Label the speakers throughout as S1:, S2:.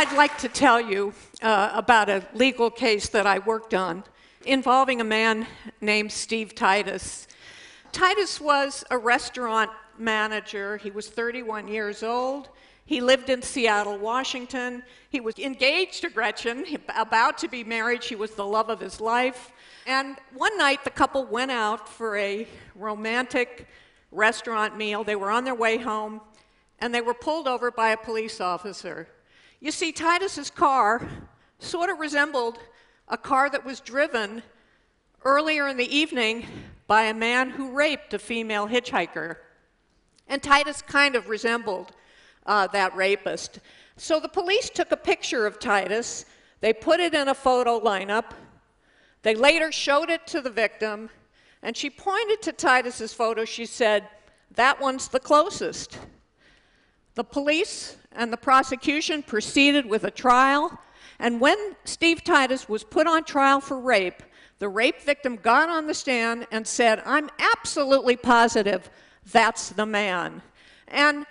S1: I'd like to tell you about a legal case that I worked on involving a man named Steve Titus. Titus was a restaurant manager. He was 31 years old. He lived in Seattle, Washington. He was engaged to Gretchen, about to be married. She was the love of his life. And one night, the couple went out for a romantic restaurant meal. They were on their way home, and they were pulled over by a police officer. You see, Titus's car sort of resembled a car that was driven earlier in the evening by a man who raped a female hitchhiker. And Titus kind of resembled that rapist. So the police took a picture of Titus. They put it in a photo lineup. They later showed it to the victim, and she pointed to Titus's photo. She said, "That one's the closest." The police and the prosecution proceeded with a trial, and when Steve Titus was put on trial for rape, the rape victim got on the stand and said, "I'm absolutely positive that's the man." And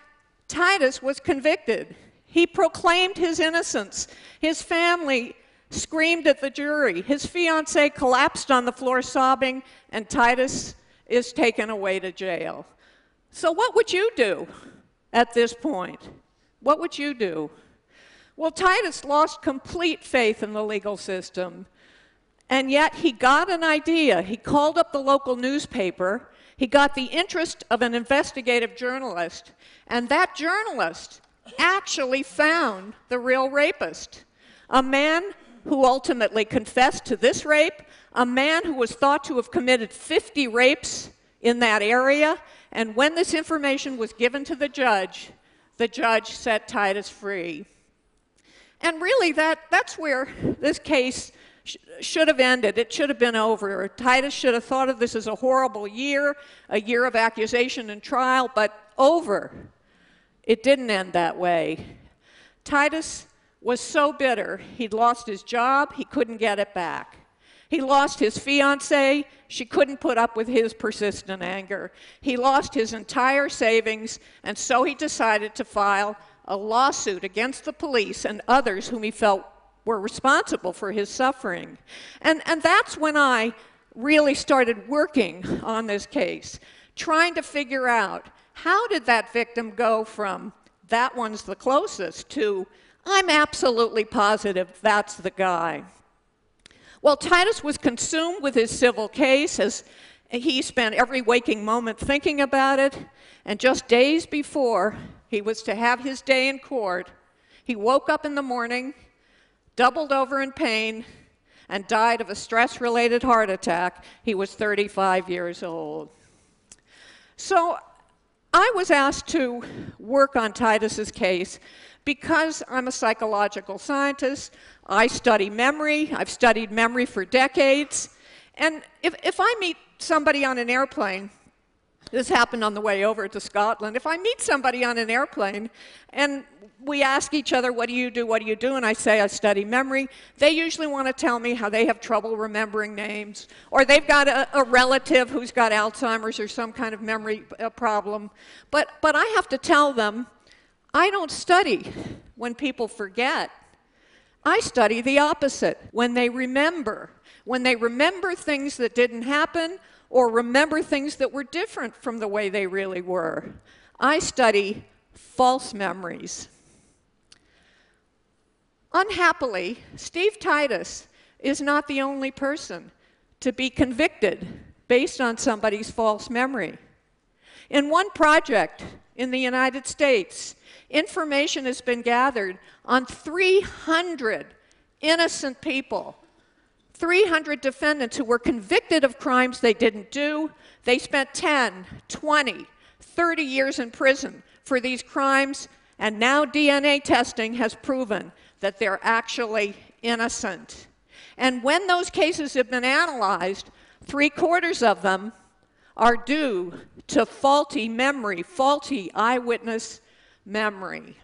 S1: Titus was convicted. He proclaimed his innocence. His family screamed at the jury. His fiancée collapsed on the floor sobbing, and Titus is taken away to jail. So what would you do at this point? What would you do? Well, Titus lost complete faith in the legal system, and yet he got an idea. He called up the local newspaper. He got the interest of an investigative journalist, and that journalist actually found the real rapist, a man who ultimately confessed to this rape, a man who was thought to have committed 50 rapes in that area, and when this information was given to the judge set Titus free. And really, that's where this case should have ended. It should have been over. Titus should have thought of this as a horrible year, a year of accusation and trial, but over. It didn't end that way. Titus was so bitter. He'd lost his job. He couldn't get it back. He lost his fiancée. She couldn't put up with his persistent anger. He lost his entire savings, and so he decided to file a lawsuit against the police and others whom he felt were responsible for his suffering. And that's when I really started working on this case, trying to figure out how did that victim go from "that one's the closest" to "I'm absolutely positive that's the guy." Well, Titus was consumed with his civil case as he spent every waking moment thinking about it, and just days before he was to have his day in court, he woke up in the morning, doubled over in pain, and died of a stress-related heart attack. He was 35 years old. So I was asked to work on Titus's case because I'm a psychological scientist. I study memory. I've studied memory for decades. And if I meet somebody on an airplane, this happened on the way over to Scotland, if I meet somebody on an airplane and we ask each other, "What do you do? What do you do?" and I say, "I study memory," they usually want to tell me how they have trouble remembering names, or they've got a relative who's got Alzheimer's or some kind of memory problem. But I have to tell them, I don't study when people forget. I study the opposite, when they remember things that didn't happen or remember things that were different from the way they really were. I study false memories. Unhappily, Steve Titus is not the only person to be convicted based on somebody's false memory. In one project in the United States, information has been gathered on 300 innocent people, 300 defendants who were convicted of crimes they didn't do. They spent 10, 20, 30 years in prison for these crimes, and now DNA testing has proven that they're actually innocent. And when those cases have been analyzed, 3/4 of them are due to faulty memory, faulty eyewitness memory.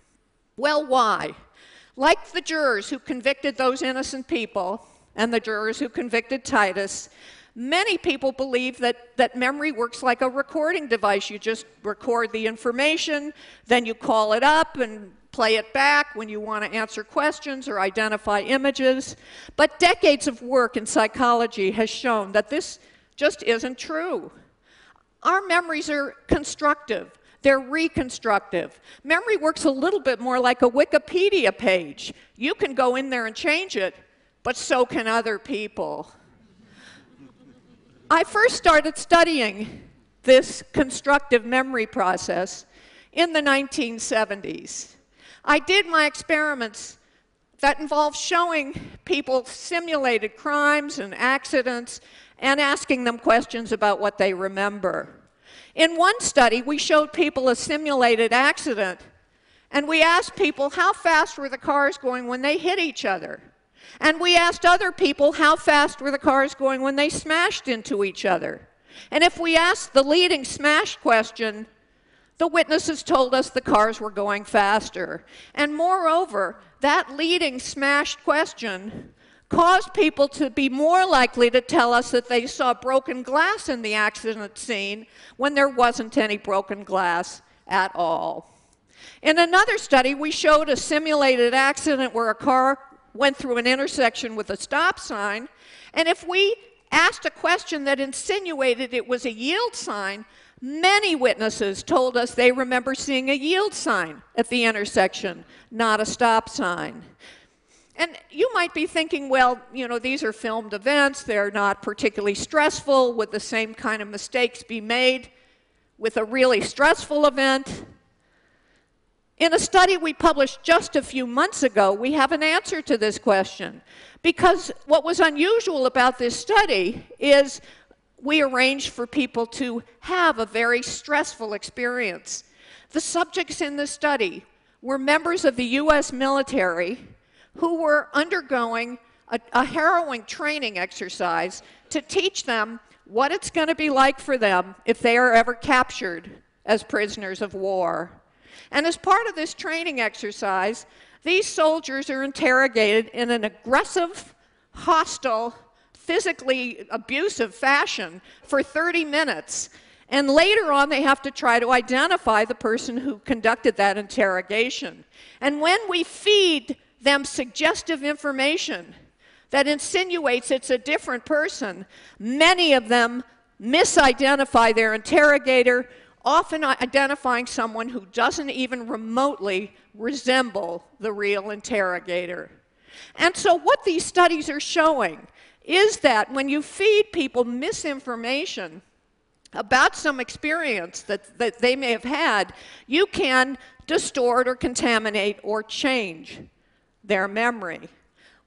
S1: Well, why? Like the jurors who convicted those innocent people and the jurors who convicted Titus, many people believe that memory works like a recording device. You just record the information, then you call it up and play it back when you want to answer questions or identify images. But decades of work in psychology has shown that this just isn't true. Our memories are constructive. They're reconstructive. Memory works a little bit more like a Wikipedia page. You can go in there and change it, but so can other people. I first started studying this constructive memory process in the 1970s. I did my experiments that involved showing people simulated crimes and accidents and asking them questions about what they remember. In one study, we showed people a simulated accident, and we asked people how fast were the cars going when they hit each other. And we asked other people how fast were the cars going when they smashed into each other. And if we asked the leading smash question, the witnesses told us the cars were going faster. And moreover, that leading smashed question caused people to be more likely to tell us that they saw broken glass in the accident scene when there wasn't any broken glass at all. In another study, we showed a simulated accident where a car went through an intersection with a stop sign, and if we asked a question that insinuated it was a yield sign, many witnesses told us they remember seeing a yield sign at the intersection, not a stop sign. And you might be thinking, well, you know, these are filmed events, they're not particularly stressful. Would the same kind of mistakes be made with a really stressful event? In a study we published just a few months ago, we have an answer to this question. Because what was unusual about this study is we arranged for people to have a very stressful experience. The subjects in this study were members of the US military who were undergoing a harrowing training exercise to teach them what it's going to be like for them if they are ever captured as prisoners of war. And as part of this training exercise, these soldiers are interrogated in an aggressive, hostile, physically abusive fashion for 30 minutes. And later on, they have to try to identify the person who conducted that interrogation. And when we feed them suggestive information that insinuates it's a different person, many of them misidentify their interrogator, often identifying someone who doesn't even remotely resemble the real interrogator. And so what these studies are showing is that when you feed people misinformation about some experience that they may have had, you can distort or contaminate or change their memory.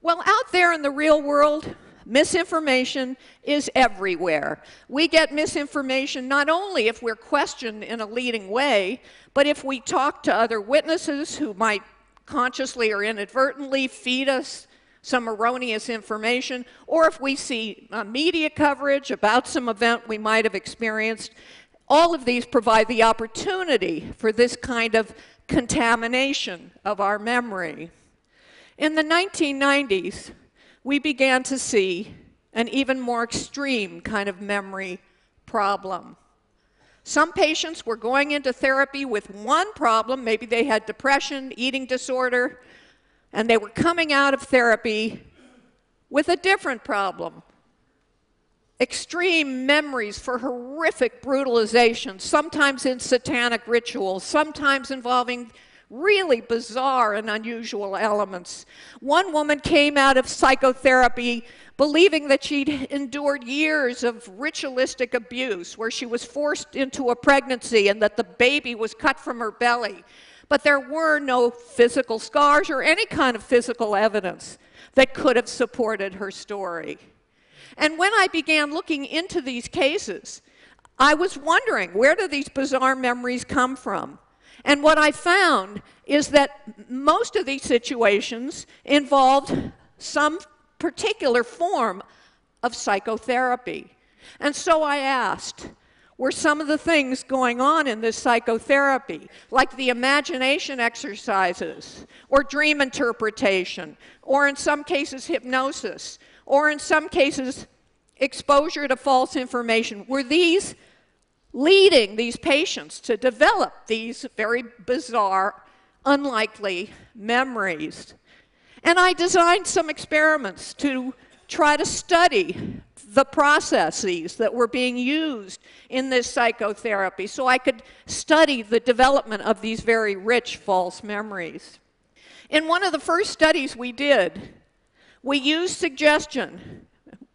S1: Well, out there in the real world, misinformation is everywhere. We get misinformation not only if we're questioned in a leading way, but if we talk to other witnesses who might consciously or inadvertently feed us some erroneous information, or if we see media coverage about some event we might have experienced. All of these provide the opportunity for this kind of contamination of our memory. In the 1990s, we began to see an even more extreme kind of memory problem. Some patients were going into therapy with one problem, maybe they had depression, eating disorder, and they were coming out of therapy with a different problem. Extreme memories for horrific brutalization, sometimes in satanic rituals, sometimes involving really bizarre and unusual elements. One woman came out of psychotherapy believing that she'd endured years of ritualistic abuse, where she was forced into a pregnancy and that the baby was cut from her belly. But there were no physical scars or any kind of physical evidence that could have supported her story. And when I began looking into these cases, I was wondering, where do these bizarre memories come from? And what I found is that most of these situations involved some particular form of psychotherapy. And so I asked, were some of the things going on in this psychotherapy, like the imagination exercises, or dream interpretation, or in some cases hypnosis, or in some cases exposure to false information, were these leading these patients to develop these very bizarre unlikely memories. And I designed some experiments to try to study the processes that were being used in this psychotherapy so I could study the development of these very rich false memories. In one of the first studies we did, we used suggestion,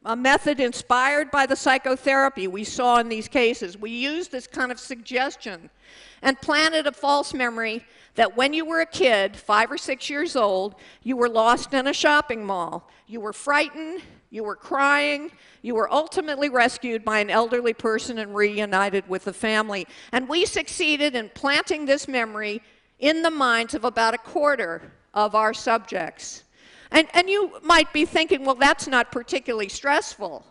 S1: a method inspired by the psychotherapy we saw in these cases. We used this kind of suggestion and planted a false memory that when you were a kid, 5 or 6 years old, you were lost in a shopping mall. You were frightened, you were crying, you were ultimately rescued by an elderly person and reunited with the family. And we succeeded in planting this memory in the minds of about a quarter of our subjects. And you might be thinking, well, that's not particularly stressful.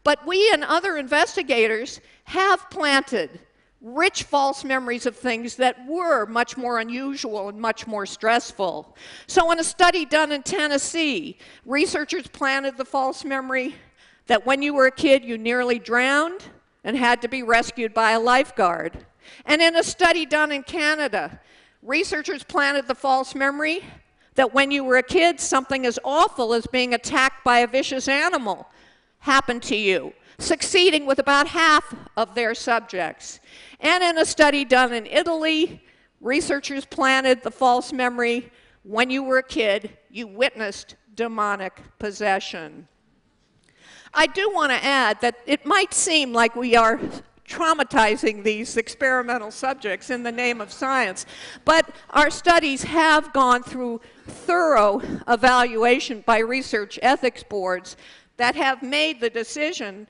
S1: But we and other investigators have planted rich false memories of things that were much more unusual and much more stressful. So in a study done in Tennessee, researchers planted the false memory that when you were a kid, you nearly drowned and had to be rescued by a lifeguard. And in a study done in Canada, researchers planted the false memory that when you were a kid, something as awful as being attacked by a vicious animal happened to you, succeeding with about half of their subjects. And in a study done in Italy, researchers planted the false memory when you were a kid, you witnessed demonic possession. I do want to add that it might seem like we are traumatizing these experimental subjects in the name of science, but our studies have gone through thorough evaluation by research ethics boards that have made the decision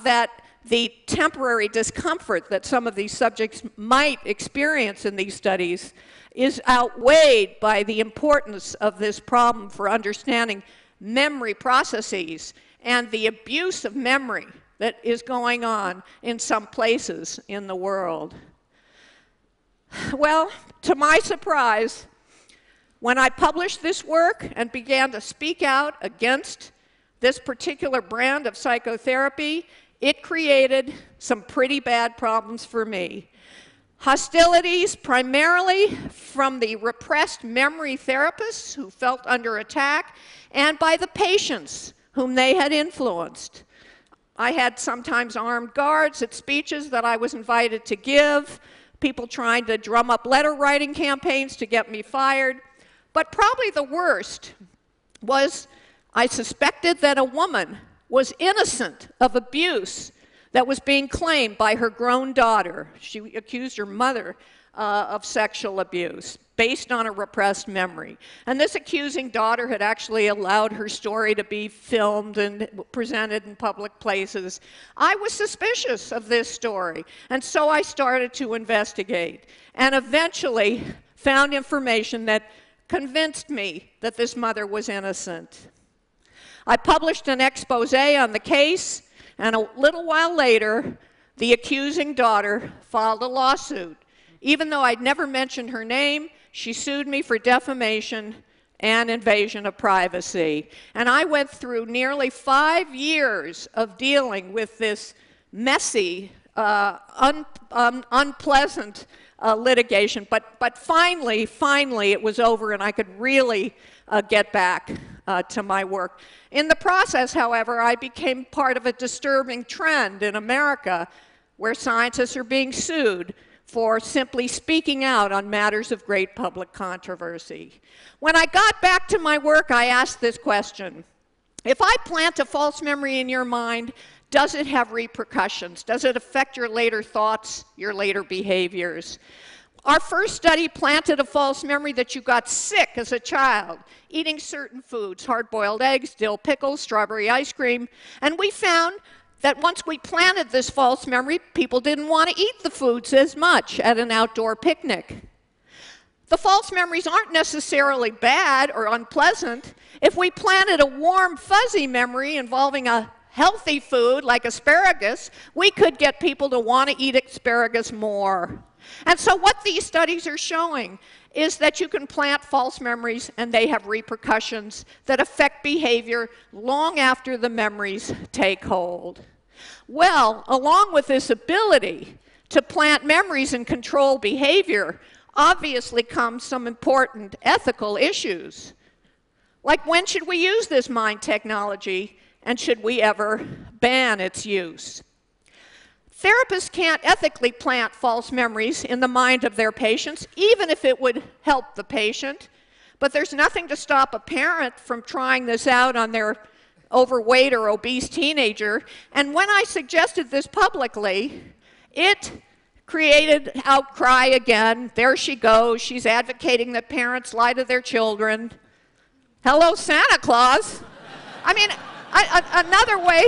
S1: that the temporary discomfort that some of these subjects might experience in these studies is outweighed by the importance of this problem for understanding memory processes and the abuse of memory that is going on in some places in the world. Well, to my surprise, when I published this work and began to speak out against this particular brand of psychotherapy, it created some pretty bad problems for me. Hostilities primarily from the repressed memory therapists who felt under attack and by the patients whom they had influenced. I had sometimes armed guards at speeches that I was invited to give, people trying to drum up letter writing campaigns to get me fired. But probably the worst was I suspected that a woman was innocent of abuse that was being claimed by her grown daughter. She accused her mother of sexual abuse based on a repressed memory. And this accusing daughter had actually allowed her story to be filmed and presented in public places. I was suspicious of this story, and so I started to investigate, and eventually found information that convinced me that this mother was innocent. I published an expose on the case, and a little while later, the accusing daughter filed a lawsuit. Even though I'd never mentioned her name, she sued me for defamation and invasion of privacy. And I went through nearly 5 years of dealing with this messy, unpleasant litigation. But finally, it was over, and I could really get back to my work. In the process, however, I became part of a disturbing trend in America where scientists are being sued for simply speaking out on matters of great public controversy. When I got back to my work, I asked this question: if I plant a false memory in your mind, does it have repercussions? Does it affect your later thoughts, your later behaviors? Our first study planted a false memory that you got sick as a child, eating certain foods, hard-boiled eggs, dill pickles, strawberry ice cream, and we found that once we planted this false memory, people didn't want to eat the foods as much at an outdoor picnic. The false memories aren't necessarily bad or unpleasant. If we planted a warm, fuzzy memory involving a healthy food like asparagus, we could get people to want to eat asparagus more. And so what these studies are showing is that you can plant false memories and they have repercussions that affect behavior long after the memories take hold. Well, along with this ability to plant memories and control behavior, obviously come some important ethical issues. Like, when should we use this mind technology, and should we ever ban its use? Therapists can't ethically plant false memories in the mind of their patients, even if it would help the patient. But there's nothing to stop a parent from trying this out on their overweight or obese teenager. And when I suggested this publicly, it created outcry again. There she goes. She's advocating that parents lie to their children. Hello, Santa Claus. I mean, another way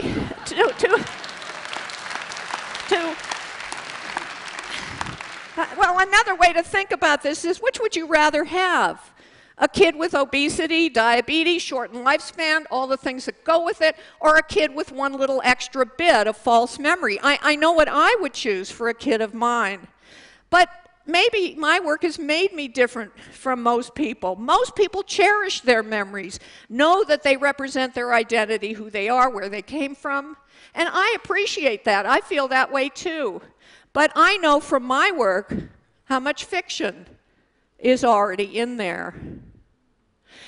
S1: another way to think about this is, which would you rather have? A kid with obesity, diabetes, shortened lifespan, all the things that go with it, or a kid with one little extra bit of false memory? I know what I would choose for a kid of mine. But maybe my work has made me different from most people. Most people cherish their memories, know that they represent their identity, who they are, where they came from. And I appreciate that. I feel that way too. But I know from my work how much fiction is already in there.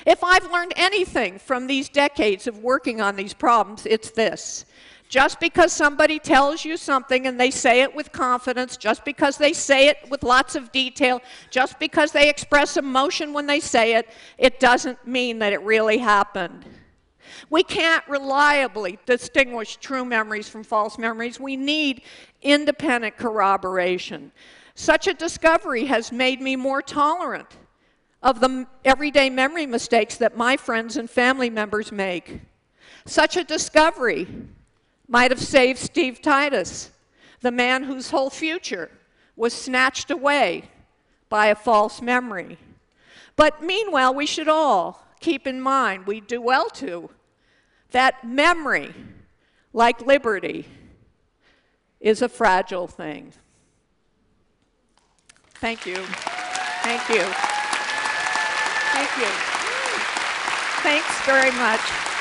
S1: If I've learned anything from these decades of working on these problems, it's this. Just because somebody tells you something and they say it with confidence, just because they say it with lots of detail, just because they express emotion when they say it, it doesn't mean that it really happened. We can't reliably distinguish true memories from false memories. We need independent corroboration. Such a discovery has made me more tolerant of the everyday memory mistakes that my friends and family members make. Such a discovery might have saved Steve Titus, the man whose whole future was snatched away by a false memory. But meanwhile, we should all keep in mind, we do well to, that memory, like liberty, is a fragile thing. Thank you. Thank you. Thank you. Thanks very much.